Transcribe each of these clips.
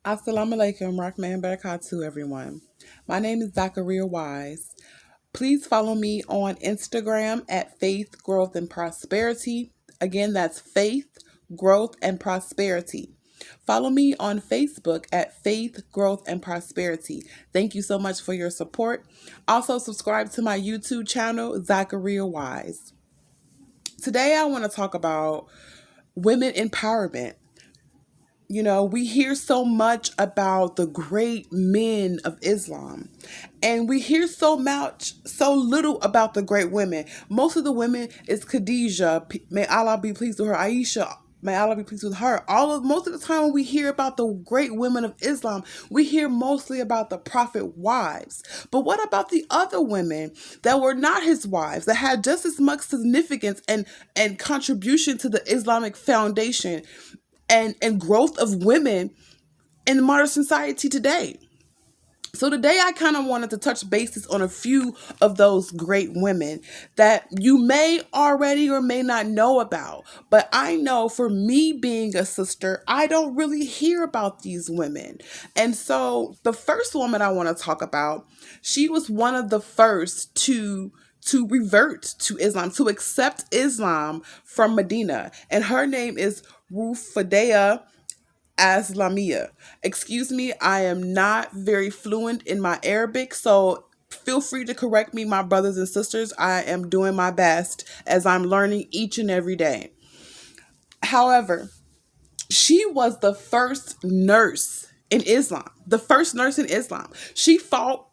Assalamu alaikum, Rahman Barakatuh, everyone. My name is Zachariah Wise. Please follow me on Instagram at Faith, Growth, and Prosperity. Again, that's Faith, Growth, and Prosperity. Follow me on Facebook at Faith, Growth, and Prosperity. Thank you so much for your support. Also, subscribe to my YouTube channel, Zachariah Wise. Today, I want to talk about women empowerment. We hear so much about the great men of Islam, and we hear so little about the great women. Most of the women is Khadijah, may Allah be pleased with her, Aisha, may Allah be pleased with her. Most of the time when we hear about the great women of Islam, we hear mostly about the prophet wives. But what about the other women that were not his wives, that had just as much significance and contribution to the Islamic foundation and growth of women in modern society today? So today I kind of wanted to touch bases on a few of those great women that you may already or may not know about. But I know, for me being a sister, I don't really hear about these women. And so the first woman I want to talk about, she was one of the first to revert to Islam, to accept Islam from Medina. And her name is Ruffadaya Aslami. Excuse me, I am not very fluent in my Arabic, so feel free to correct me, my brothers and sisters. I am doing my best as I'm learning each and every day. However, she was the first nurse in Islam. The first nurse in Islam. She fought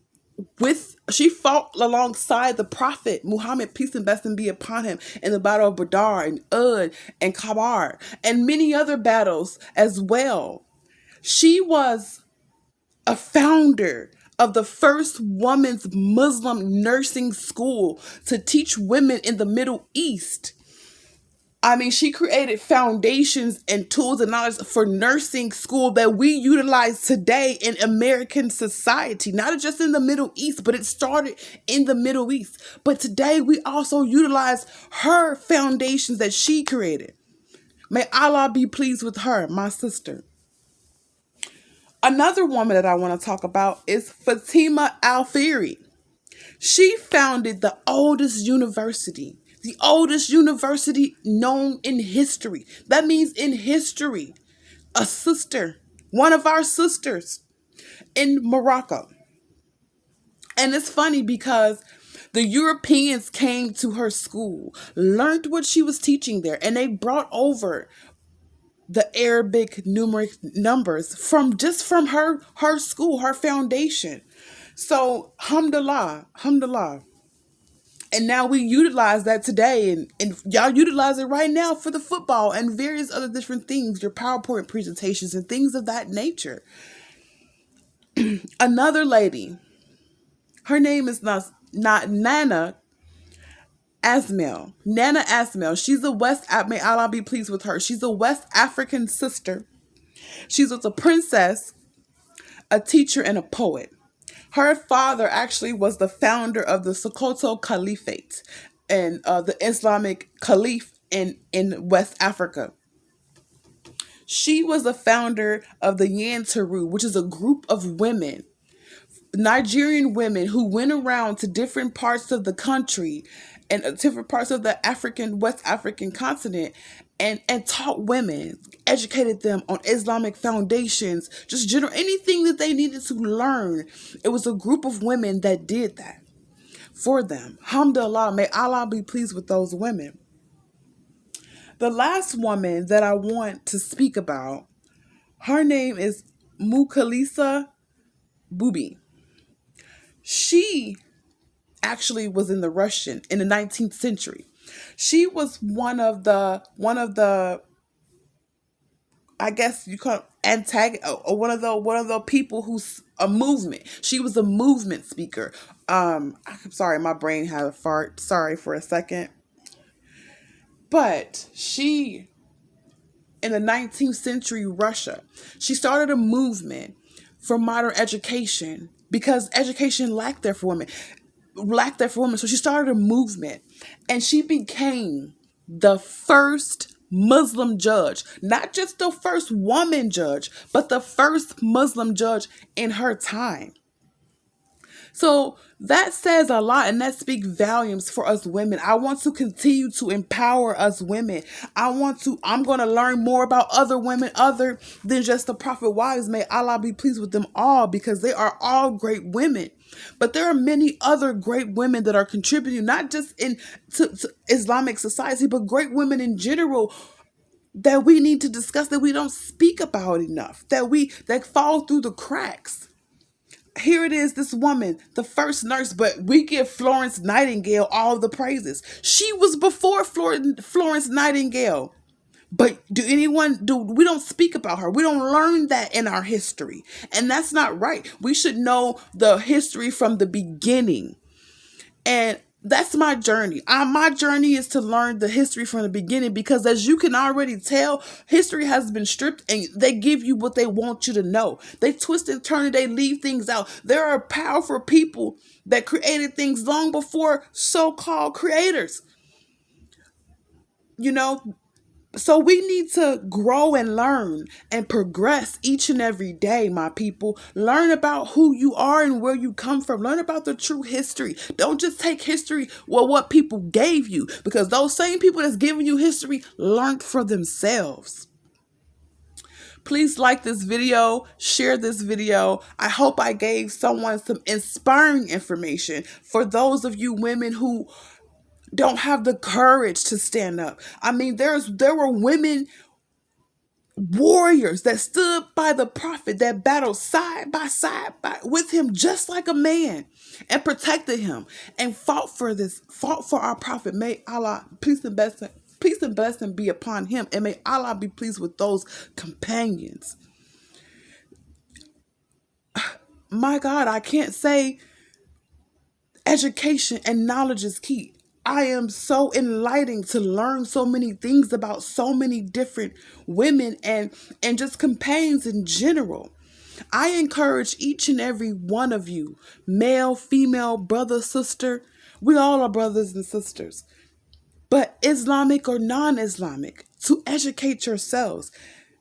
alongside the Prophet Muhammad, peace and blessing be upon him, in the battle of Badr and Uhud and Khabar and many other battles as well. She was a founder of the first women's Muslim nursing school to teach women in the Middle East. I mean, she created foundations and tools and knowledge for nursing school that we utilize today in American society, not just in the Middle East, but it started in the Middle East. But today we also utilize her foundations that she created. May Allah be pleased with her, my sister. Another woman that I want to talk about is Fatima Alfieri. She founded the oldest university known in history. That means in history, a sister, one of our sisters in Morocco. And it's funny because the Europeans came to her school, learned what she was teaching there, and they brought over the Arabic numeric numbers from her school, her foundation. So, alhamdulillah. And now we utilize that today, and y'all utilize it right now for the football and various other different things, your PowerPoint presentations and things of that nature. Another lady, her name is not Nana Asmail. Nana Asmail. May Allah be pleased with her. She's a West African sister. She's a princess, a teacher, and a poet. Her father actually was the founder of the Sokoto Caliphate and the Islamic Caliph in West Africa. She was the founder of the Yantaru, which is a group of women, Nigerian women, who went around to different parts of the country and different parts of the West African continent and taught women, educated them on Islamic foundations, just general anything that they needed to learn. It was a group of women that did that for them. Alhamdulillah, may Allah be pleased with those women. The last woman that I want to speak about, her name is Mukhalisa Bubi. She actually was in the 19th century. She was one of the I guess you call it or one of the people who's a movement. She was a movement speaker. I'm sorry, my brain had a fart. Sorry for a second. But she, in the 19th century Russia, she started a movement for modern education because education lacked there for women. So she started a movement, and she became the first Muslim judge, not just the first woman judge, but the first Muslim judge in her time. So that says a lot, and that speaks volumes for us women. I want to continue to empower us women. I'm going to learn more about other women other than just the prophet wives. May Allah be pleased with them all, because they are all great women. But there are many other great women that are contributing, not just to Islamic society, but great women in general that we need to discuss, that we don't speak about enough, that fall through the cracks. Here it is, this woman, the first nurse, but we give Florence Nightingale all the praises. She was before Florence Nightingale. But we don't speak about her. We don't learn that in our history. And that's not right. We should know the history from the beginning. And that's my journey. My journey is to learn the history from the beginning, because as you can already tell, history has been stripped and they give you what they want you to know. They twist and turn and they leave things out. There are powerful people that created things long before so-called creators. You know, so we need to grow and learn and progress each and every day, my people. Learn about who you are and where you come from. Learn about the true history. Don't just take history, well, what people gave you, because those same people that's giving you history learned for themselves. Please like this video, share this video. I hope I gave someone some inspiring information for those of you women who don't have the courage to stand up. I mean, there were women warriors that stood by the prophet, that battled side by side with him just like a man, and protected him and fought for our prophet. May Allah peace and blessing be upon him, and may Allah be pleased with those companions. My God, I can't say education and knowledge is key. I am so enlightening to learn so many things about so many different women and just companions in general. I encourage each and every one of you, male, female, brother, sister. We all are brothers and sisters, but Islamic or non-Islamic, to educate yourselves.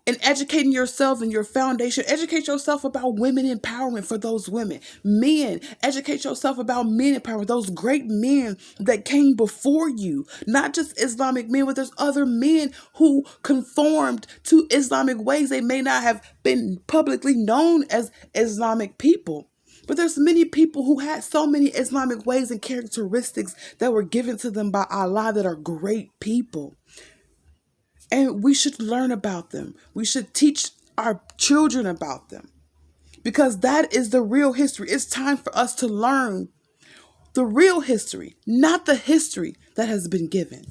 And educating yourself and your foundation, educate yourself about women empowerment for those women. Men, educate yourself about men empowerment, those great men that came before you. Not just Islamic men, but there's other men who conformed to Islamic ways. They may not have been publicly known as Islamic people, but there's many people who had so many Islamic ways and characteristics that were given to them by Allah that are great people. And we should learn about them. We should teach our children about them, because that is the real history. It's time for us to learn the real history, not the history that has been given.